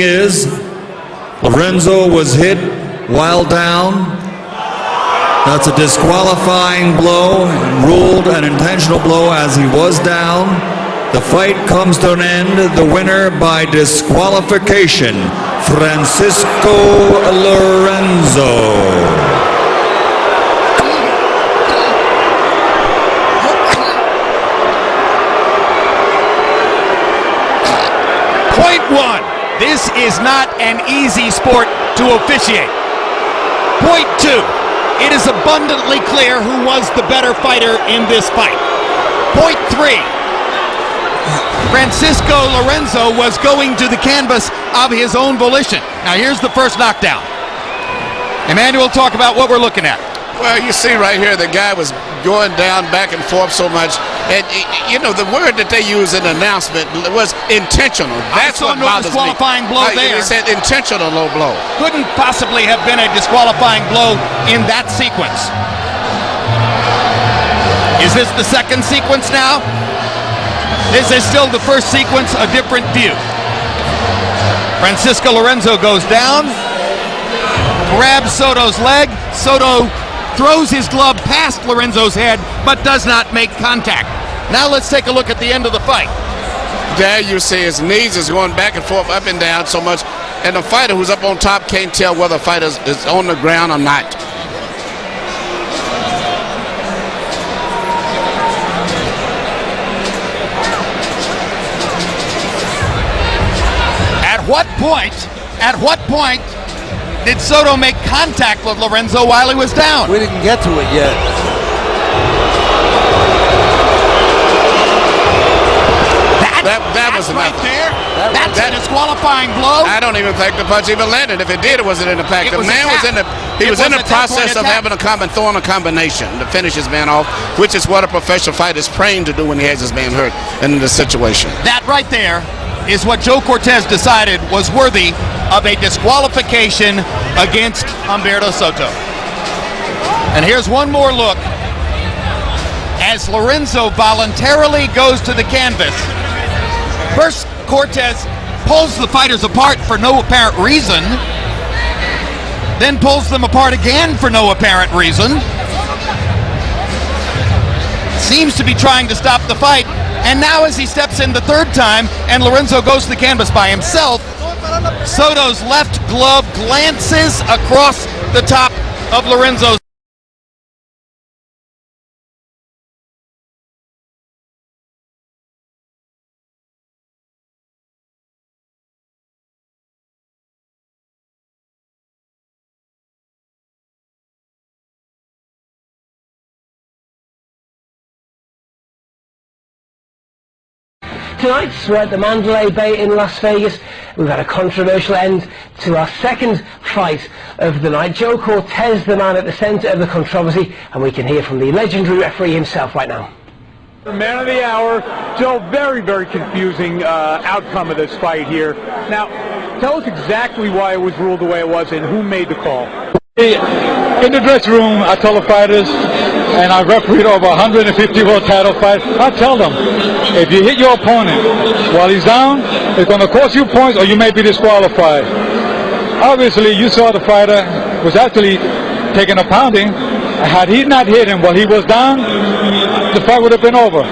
Is Lorenzo was hit while down. That's a disqualifying blow, ruled an intentional blow as he was down. The fight comes to an end. The winner by disqualification, Francisco Lorenzo. Point one. This is not an easy sport to officiate. Point two. It is abundantly clear who was the better fighter in this fight. Point three. Francisco Lorenzo was going to the canvas of his own volition. Now here's the first knockdown. Emmanuel, talk about what we're looking at. Well, you see right here, the guy was going down back and forth so much. And, you know, the word that they use in the announcement was intentional. That's what bothers me. Disqualifying blow there. They said intentional low blow. Couldn't possibly have been a disqualifying blow in that sequence. Is this the second sequence now? This is still the first sequence, a different view. Francisco Lorenzo goes down, grabs Soto's leg. Soto throws his glove past Lorenzo's head, but does not make contact. Now let's take a look at the end of the fight. There you see his knees is going back and forth, up and down so much, and the fighter who's up on top can't tell whether the fighter is on the ground or not. At what point did Soto make contact with Lorenzo while he was down? We didn't get to it yet. That was right there. That's a disqualifying blow. I don't even think the punch even landed. If it did, it wasn't in the pack. The man was in the process of having throwing a combination to finish his man off, which is what a professional fighter is trained to do when he has his man hurt in this situation. That right there is what Joe Cortez decided was worthy of a disqualification against Humberto Soto. And here's one more look as Lorenzo voluntarily goes to the canvas. First, Cortez pulls the fighters apart for no apparent reason, then pulls them apart again for no apparent reason. Seems to be trying to stop the fight. And now as he steps in the third time and Lorenzo goes to the canvas by himself, Soto's left glove glances across the top of Lorenzo's. Tonight, we're at the Mandalay Bay in Las Vegas. We've had a controversial end to our second fight of the night. Joe Cortez, the man at the centre of the controversy, and we can hear from the legendary referee himself right now. Man of the hour. Joe, very, very confusing outcome of this fight here. Now, tell us exactly why it was ruled the way it was and who made the call. In the dressing room, I tell the fighters, and I refereed over 150 world title fights, I tell them, if you hit your opponent while he's down, it's going to cost you points or you may be disqualified. Obviously, you saw the fighter was actually taking a pounding. Had he not hit him while he was down, the fight would have been over.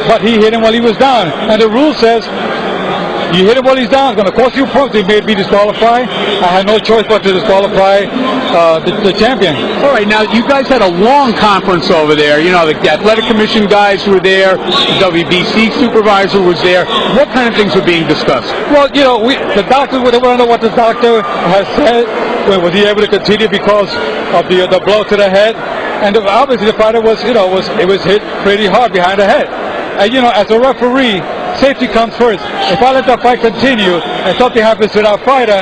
But he hit him while he was down. And the rule says, you hit him while he's down, it's going to cost you points, he may be disqualified. I had no choice but to disqualify the champion. All right, now you guys had a long conference over there. You know, the athletic commission guys were there, the WBC supervisor was there. What kind of things were being discussed? Well, you know, the doctors, we want to know what the doctor has said. Was he able to continue because of the blow to the head? And obviously the fighter was, you know, it was hit pretty hard behind the head. And, you know, as a referee, safety comes first. If I let the fight continue and something happens to that fighter,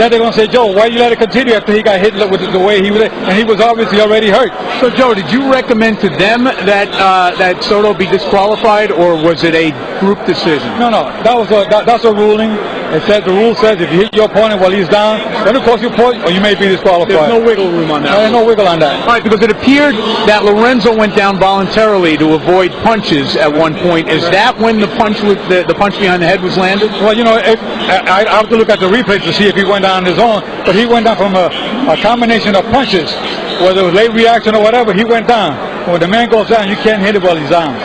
then they're going to say, Joe, why you let it continue after he got hit with the way he was, and he was obviously already hurt. So, Joe, did you recommend to them that Soto be disqualified, or was it a group decision? No, that's a ruling. It said the rule says if you hit your opponent while he's down, then of course you point, or you may be disqualified. There's no wiggle room on that. There's no wiggle on that. All right, because it appeared that Lorenzo went down voluntarily to avoid punches at one point. Is that when the punch with the punch behind the head was landed? Well, you know, I have to look at the replay to see if he went down on his own, but he went down from a combination of punches, whether it was late reaction or whatever, he went down. When the man goes down, you can't hit it while he's down.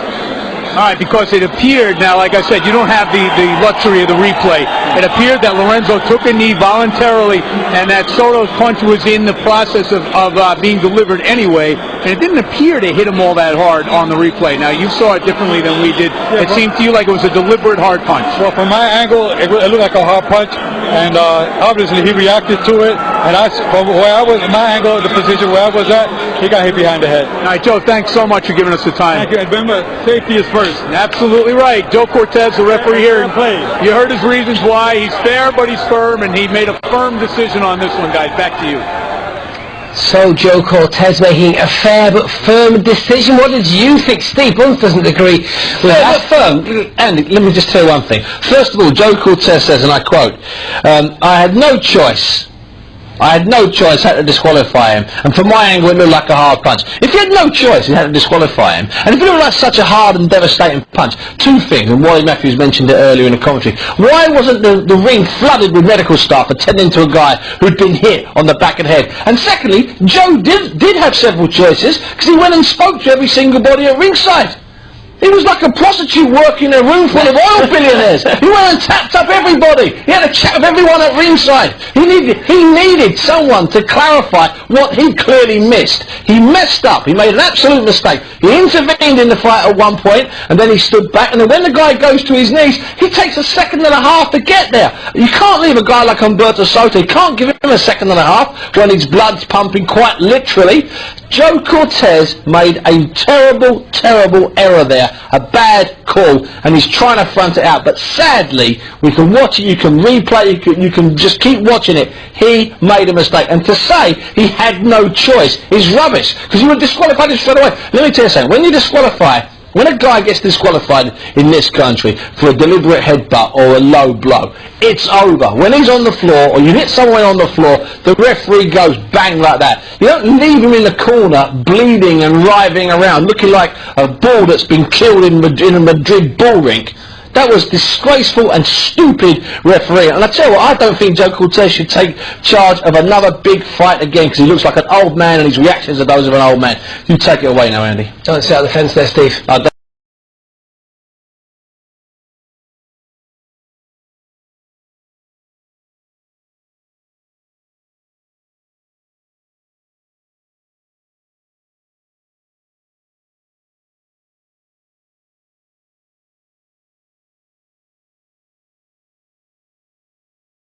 All right, because it appeared, now like I said, you don't have the luxury of the replay. It appeared that Lorenzo took a knee voluntarily and that Soto's punch was in the process of being delivered anyway, and it didn't appear to hit him all that hard on the replay. Now, you saw it differently than we did. It seemed to you like it was a deliberate hard punch. Well, from my angle, it looked like a hard punch, and obviously he reacted to it, and from where I was, my angle, the position where I was at, he got hit behind the head. All right, Joe, thanks so much for giving us the time. Thank you, and remember, safety is first. Absolutely right. Joe Cortez, the referee here. You heard his reasons why. He's fair, but he's firm, and he made a firm decision on this one, guys. Back to you. So Joe Cortez making a fair but firm decision. What did you think? Steve Bunce doesn't agree with that. Firm. Andy, let me just tell you one thing. First of all, Joe Cortez says, and I quote, I had no choice. I had no choice, had to disqualify him. And from my angle, it looked like a hard punch. If you had no choice, you had to disqualify him. And if it looked like such a hard and devastating punch, two things, and Wally Matthews mentioned it earlier in the commentary. Why wasn't the ring flooded with medical staff attending to a guy who'd been hit on the back of the head? And secondly, Joe did have several choices, because he went and spoke to every single body at ringside. He was like a prostitute working in a room full of oil billionaires. He went and tapped up everybody. He had a chat with everyone at ringside. He needed someone to clarify what he clearly missed. He messed up. He made an absolute mistake. He intervened in the fight at one point, and then he stood back, and then when the guy goes to his knees, he takes a second and a half to get there. You can't leave a guy like Humberto Soto. You can't give him a second and a half when his blood's pumping, quite literally. Joe Cortez made a terrible, terrible error there, a bad call, and he's trying to front it out. But sadly, we can watch it, you can replay it, you can just keep watching it. He made a mistake. And to say he had no choice is rubbish, because he would disqualify him straight away. Let me tell you something, when you disqualify, when a guy gets disqualified in this country for a deliberate headbutt or a low blow, it's over. When he's on the floor, or you hit someone on the floor, the referee goes bang like that. You don't leave him in the corner bleeding and writhing around, looking like a bull that's been killed in a Madrid bull rink. That was disgraceful and stupid refereeing. And I tell you what, I don't think Joe Cortez should take charge of another big fight again, because he looks like an old man and his reactions are those of an old man. You take it away now, Andy. Don't sit out the fence there, Steve.